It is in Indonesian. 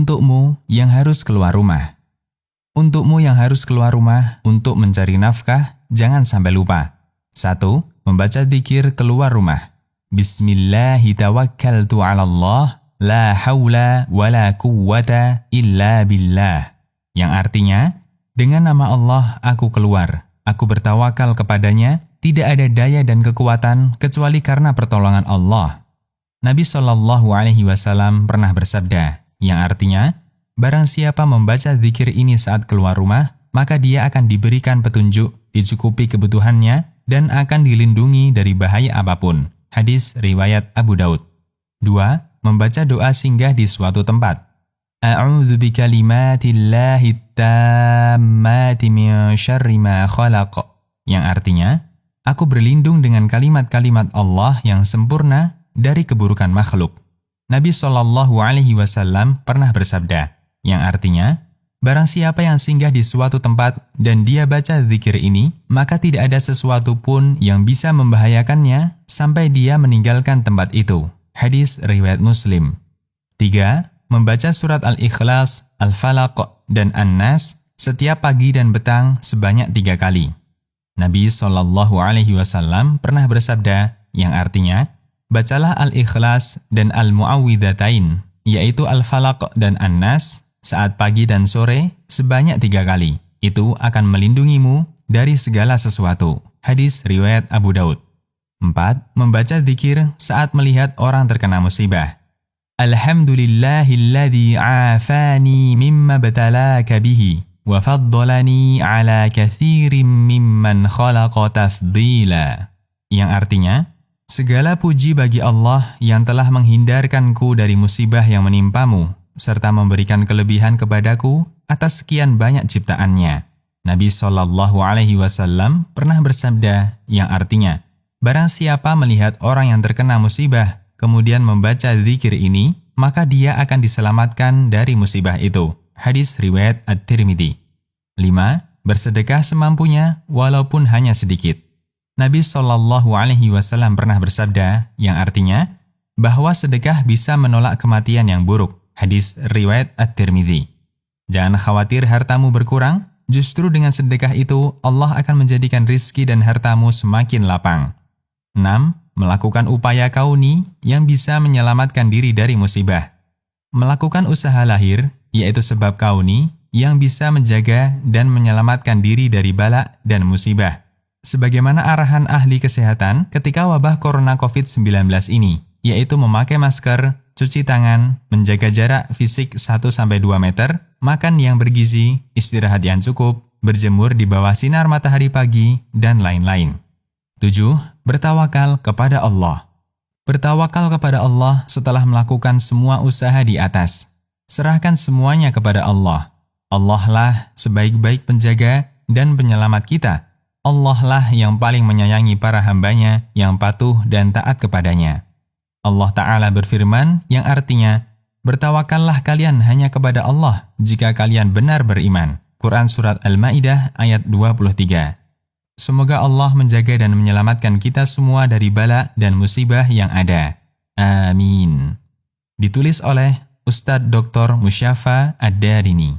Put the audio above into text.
Untukmu yang harus keluar rumah. Untukmu yang harus keluar rumah untuk mencari nafkah, jangan sampai lupa. 1. Membaca dzikir keluar rumah. Bismillahi tawakkaltu 'ala Allah, la haula wa la quwwata illa billah. Yang artinya, dengan nama Allah aku keluar. Aku bertawakal kepadanya, tidak ada daya dan kekuatan kecuali karena pertolongan Allah. Nabi SAW pernah bersabda, yang artinya, barang siapa membaca zikir ini saat keluar rumah, maka dia akan diberikan petunjuk, dicukupi kebutuhannya, dan akan dilindungi dari bahaya apapun. Hadis riwayat Abu Daud. 2. Membaca doa singgah di suatu tempat. A'udzu bikalimatillahi tammati min syarri ma khalaq. Yang artinya, aku berlindung dengan kalimat-kalimat Allah yang sempurna dari keburukan makhluk. Nabi SAW pernah bersabda, yang artinya, barang siapa yang singgah di suatu tempat dan dia baca zikir ini, maka tidak ada sesuatu pun yang bisa membahayakannya sampai dia meninggalkan tempat itu. Hadis riwayat Muslim. 3. Membaca surat Al-Ikhlas, Al-Falaq, dan An-Nas setiap pagi dan petang sebanyak 3 kali. Nabi SAW pernah bersabda, yang artinya, bacalah Al-Ikhlas dan Al-Mu'awwidhatain, yaitu Al-Falaq dan An-Nas, saat pagi dan sore sebanyak 3 kali. Itu akan melindungimu dari segala sesuatu. Hadis riwayat Abu Daud. 4. Membaca dzikir saat melihat orang terkena musibah. Alhamdulillahilladzi afani mimma btalaka bihi wa faddalani ala katsirin mimman khalaqa tafdila. Yang artinya, segala puji bagi Allah yang telah menghindarkanku dari musibah yang menimpamu, serta memberikan kelebihan kepadaku atas sekian banyak ciptaannya. Nabi SAW pernah bersabda, yang artinya, barang siapa melihat orang yang terkena musibah, kemudian membaca zikir ini, maka dia akan diselamatkan dari musibah itu. Hadis riwayat At-Tirmidzi. 5. Bersedekah semampunya, walaupun hanya sedikit. Nabi SAW pernah bersabda, yang artinya, bahwa sedekah bisa menolak kematian yang buruk. Hadis riwayat At-Tirmidzi. Jangan khawatir hartamu berkurang, justru dengan sedekah itu Allah akan menjadikan rizki dan hartamu semakin lapang. 6. Melakukan upaya kauni yang bisa menyelamatkan diri dari musibah. Melakukan usaha lahir, yaitu sebab kauni, yang bisa menjaga dan menyelamatkan diri dari bala dan musibah. Sebagaimana arahan ahli kesehatan ketika wabah corona COVID-19 ini, yaitu memakai masker, cuci tangan, menjaga jarak fisik 1-2 meter, makan yang bergizi, istirahat yang cukup, berjemur di bawah sinar matahari pagi, dan lain-lain. 7. Bertawakal kepada Allah. Bertawakal kepada Allah setelah melakukan semua usaha di atas. Serahkan semuanya kepada Allah. Allah lah sebaik-baik penjaga dan penyelamat kita. Allah lah yang paling menyayangi para hambanya yang patuh dan taat kepadanya. Allah Ta'ala berfirman yang artinya, bertawakallah kalian hanya kepada Allah jika kalian benar beriman. Quran Surat Al-Ma'idah ayat 23. Semoga Allah menjaga dan menyelamatkan kita semua dari bala dan musibah yang ada. Amin. Ditulis oleh Ustadz Dr. Musyafa Ad-Darini.